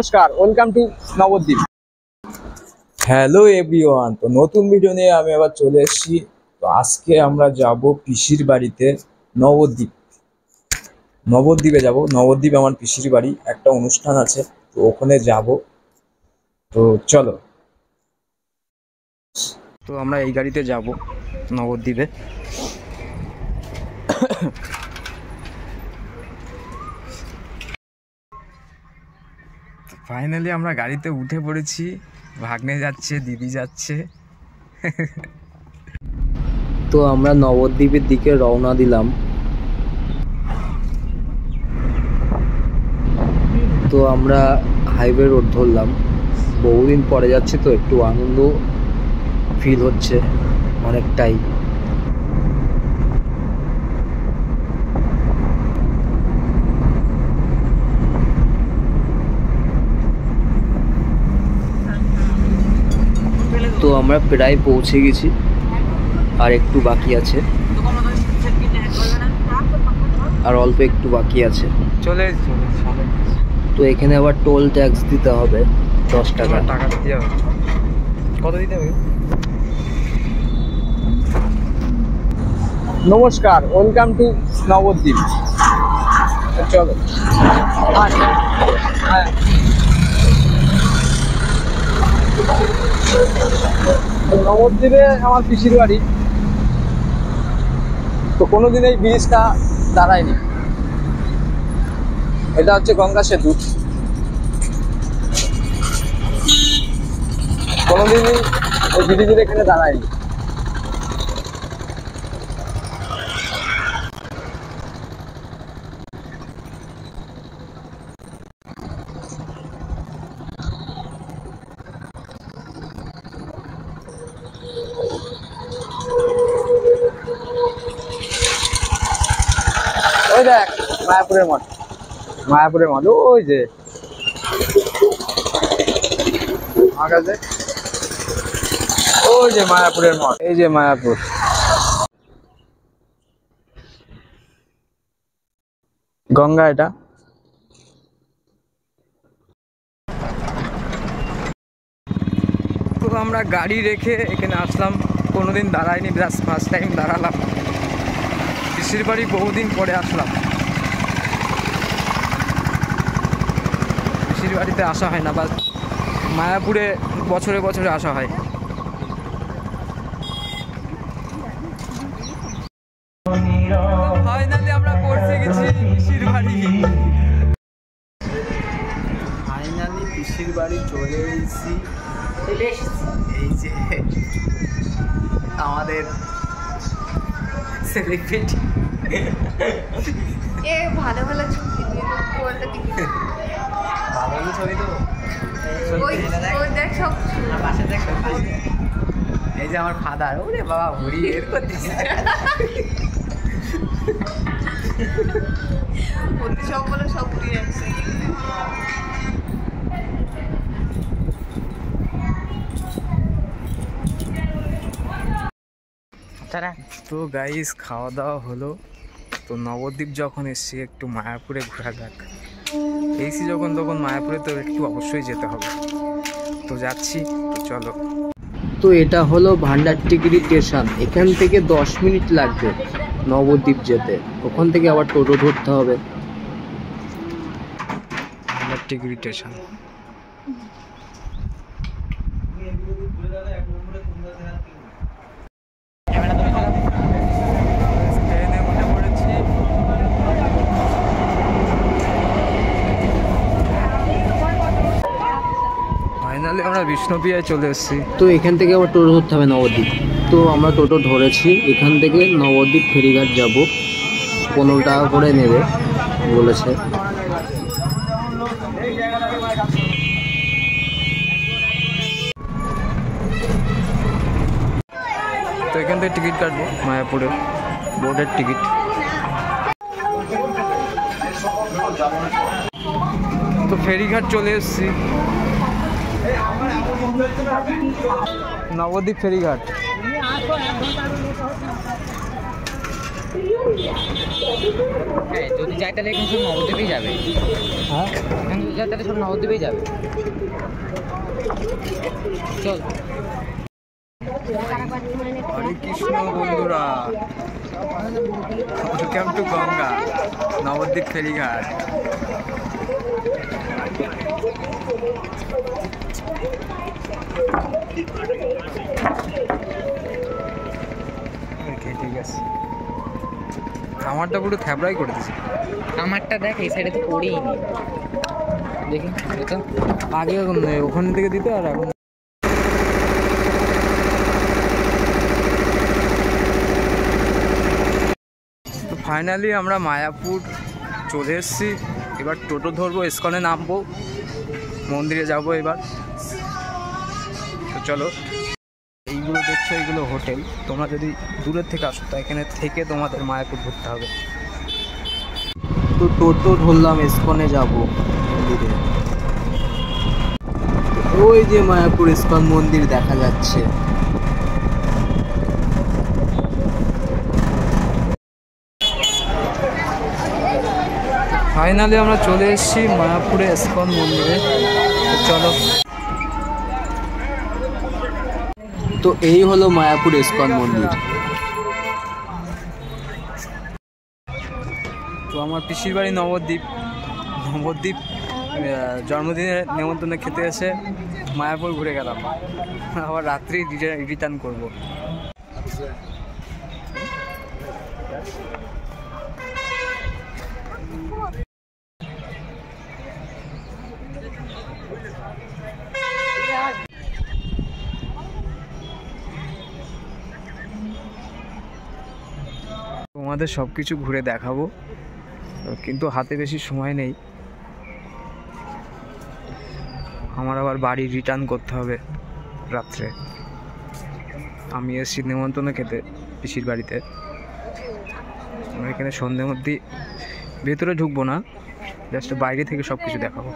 নমস্কার, welcome to Nabadwip. Hello everyone, তো নতুন ভিডিও নিয়ে আমি আবার চলে এসেছি। তো আজকে আমরা যাব পিসির বাড়িতে নবদ্বীপে যাব। নবদ্বীপ আমার পিসির বাড়ি, একটা অনুষ্ঠান আছে, তো ওখানে যাব। তো চলো, তো আমরা এই গাড়িতে যাব নবদ্বীপে। ফাইনালি আমরা গাড়িতে উঠে পড়েছি। ভাগ্নে যাচ্ছে, দিদি যাচ্ছে। তো আমরা নবদ্বীপের দিকে রওনা দিলাম। তো আমরা হাইওয়ে রোড ধরলাম। বহুদিন পরে যাচ্ছে, তো একটু আনন্দ ফিল হচ্ছে অনেকটাই। তো আমরা প্রায় পৌঁছে গেছি, আর একটু বাকি আছে, আর অল্প একটু বাকি আছে। চলে তো এখানে আবার টোল ট্যাক্স দিতে হবে 10 টাকা। টাকা দিতে হবে। কত দিতে হবে? নমস্কার, ওয়েলকাম টু নবদ্বীপ। চলো। হ্যাঁ, নবদ্বীপে আমার পিসির বাড়ি। তো কোনোদিন এই ব্রিজটা দাঁড়ায়নি। এটা হচ্ছে গঙ্গা সেতু। কোনোদিনই এই ব্রিজের এখানে দাঁড়ায়নি। ওই দেখ মায়াপুরের মঠ, ওই যে ওই যে মায়াপুরের মঠ, এই যে মায়াপুর। গঙ্গা এটা। তো আমরা গাড়ি রেখে এখানে আসলাম। কোনোদিন দাঁড়াইনি, জাস্ট ফার্স্ট টাইম দাঁড়ালাম। পিসির বাড়ি বহুদিন পরে আসলাম। পিসির বাড়িতে আসা হয় না, বাস মায়াপুরে বছরে বছরে আসা হয়। ফাইনালি আমরা পৌঁছে গেছি পিসির বাড়ি। ফাইনালি পিসির বাড়ি চলে এসেছি। এই যে আমাদের সেলিব্রিটি। ভালো ভালো ছবি ভালো ছবি তো দেখ সব। এই যে আমার ফাদার, ওরে বাবা ঘুরি এর করতেছে। সব বলে সব ঘুরিয়ে যাচ্ছে। তো গাইস, খাওয়া দাওয়া হলো। তো নবদ্বীপ যখন এসছি, একটু মায়াপুরে ঘোরা যাক। এসি যখন তখন মায়াপুরে তো একটু অবশ্যই যেতে হবে। তো যাচ্ছি, তো চলো। তো এটা হলো ভান্ডারটিগিরি স্টেশন। এখান থেকে 10 মিনিট লাগবে নবদ্বীপ যেতে। ওখান থেকে আবার টোটো ধরতে হবে। ভান্ডারটিগিরি স্টেশন। ফাইনালি আমরা বিষ্ণুপ্রিয়ায় চলে এসেছি। তো এখান থেকে আবার টোটো ধরতে হবে নবদ্বীপ। তো আমরা টোটো ধরেছি। এখান থেকে নবদ্বীপ ফেরিঘাট যাব। 15 টাকা করে নেবে বলেছে। তো এখান থেকে টিকিট কাটবো, মায়াপুরের বোর্ডের টিকিট। তো ফেরিঘাট চলে এসেছি, নবদ্বীপ ফেরিঘাট। হ্যাঁ যদি যায় তাহলে এখানে সব নবদ্বীপেই যাবে। হ্যাঁ এখানে যদি যায় তাহলে সব নবদ্বীপেই যাবে। চল। হরে কৃষ্ণ বন্ধুরা, ওয়েলকাম টু গঙ্গা নবদ্বীপ ফেরিঘাট। ঠিক আছে, আমারটা পুরো থ্যাবড়াই করে দিয়েছে। আমারটা দেখ এই সাইডে তো পড়েই নি, দেখি তো আগে এখন ওখান থেকে দিতে, আর এখন তো ফাইনালি আমরা মায়াপুর চলে এসেছি। এবার টোটো ধরবো, ইস্কনে নামবো, মন্দিরে যাব এবার। তো চলো, এইগুলো দেখছো এইগুলো হোটেল। তোমরা যদি দূরের থেকে আসো তো এখানে থেকে তোমাদের মায়াপুর ঘুরতে হবে। তো টোটো ধরলাম, ইস্কনে যাব মন্দিরে। ওই যে মায়াপুর ইস্কন মন্দির দেখা যাচ্ছে। ফাইনালি আমরা চলে এসেছি মায়াপুরে ইস্কন মন্দিরে। তো চলো। তো এই হলো মায়াপুর ইস্কন মন্দির। তো আমার পিসির বাড়ি নবদ্বীপ। জন্মদিনের নেমন্তন্ন খেতে এসে মায়াপুর ঘুরে গেলাম, আবার রাত্রি রিটার্ন করবো। তোমাদের সব কিছু ঘুরে দেখাবো, কিন্তু হাতে বেশি সময় নেই। আমার আবার বাড়ি রিটার্ন করতে হবে রাত্রে। আমি এসেছি নেমন্তন্ন খেতে পিসির বাড়িতে। আমরা এখানে সন্ধ্যের মধ্যে ভেতরে ঢুকবো না, জাস্ট বাইরে থেকে সব কিছু দেখাবো।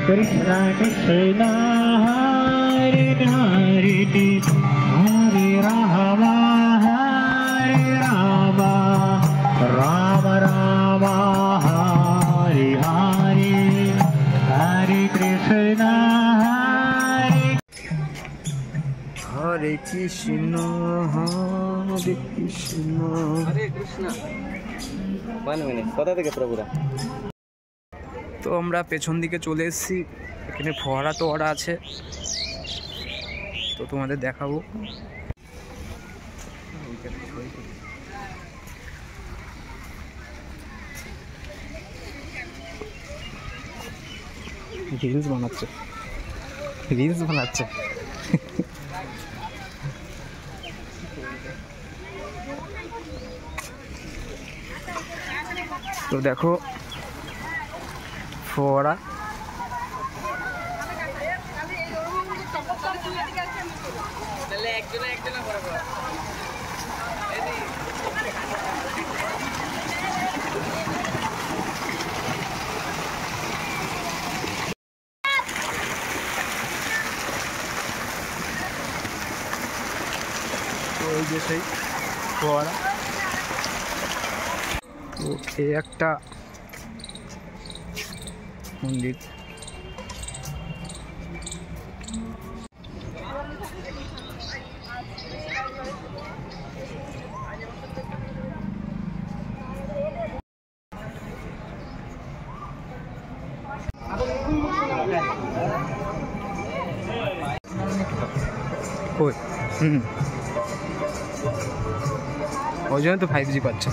Krishna Krishna Hare Hare Hare Rama Hare Rama Rama Rama Hare Hare Hare Krishna হরে কৃষ্ণ হরে কৃষ্ণ। হরে কৃষ্ণ। 1 মিনিট, কোথা থেকে প্রভুরা? তো আমরা পেছন দিকে চলে এসেছি। এখানে ফোয়ারা টোয়ারা আছে, তো তোমাদের দেখাবো। রিলস বানাচ্ছে। তো দেখো ফোয়ারা। তো এই যে সেই ফোয়ারা। তো এই একটা মন্দির। কই ওই জন্য তো 5G পাচ্ছে।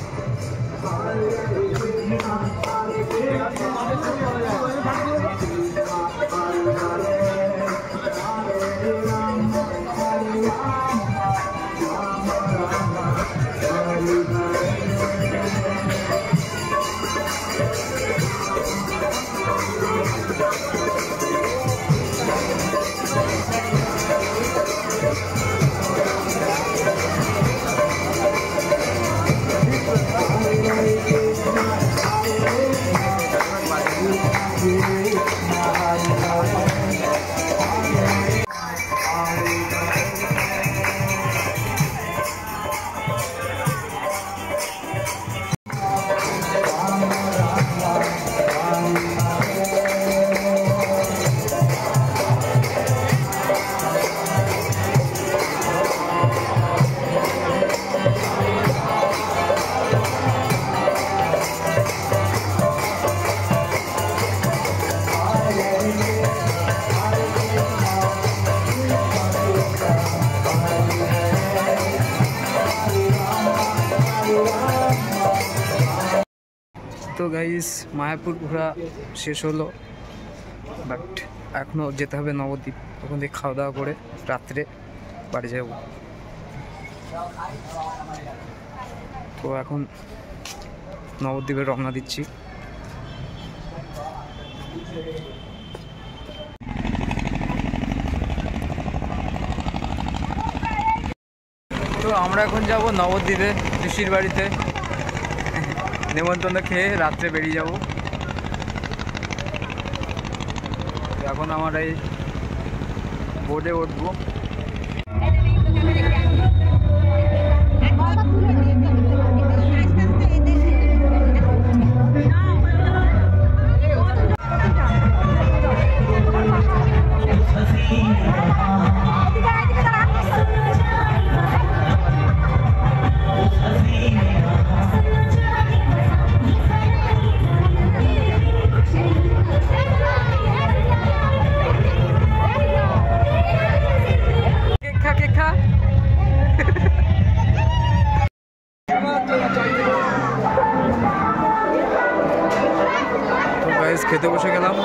তো গাইস মায়াপুর ঘোরা শেষ হলো, বাট এখনও যেতে হবে নবদ্বীপ। ওখান থেকে খাওয়া দাওয়া করে রাত্রে বাড়ি যাব। তো এখন নবদ্বীপে রওনা দিচ্ছি। তো আমরা এখন যাব নবদ্বীপে পিসির বাড়িতে, নেমন্তন্ন খেয়ে রাত্রে বেরিয়ে যাব। এখন আমরা এই বোটে উঠবো। খেতে বসে গেলাম।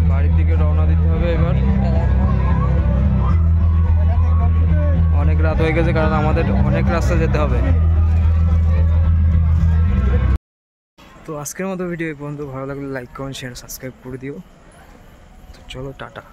বাড়ির দিকে রওনা দিতে হবে এবার। অনেক রাত হয়ে গেছে, কারণ আমাদের অনেক রাস্তা যেতে হবে। তো আজকের মতো ভিডিও এই পর্যন্ত। ভালো লাগলে লাইক কমেন্ট শেয়ার সাবস্ক্রাইব করে দিও। তো চলো টাটা।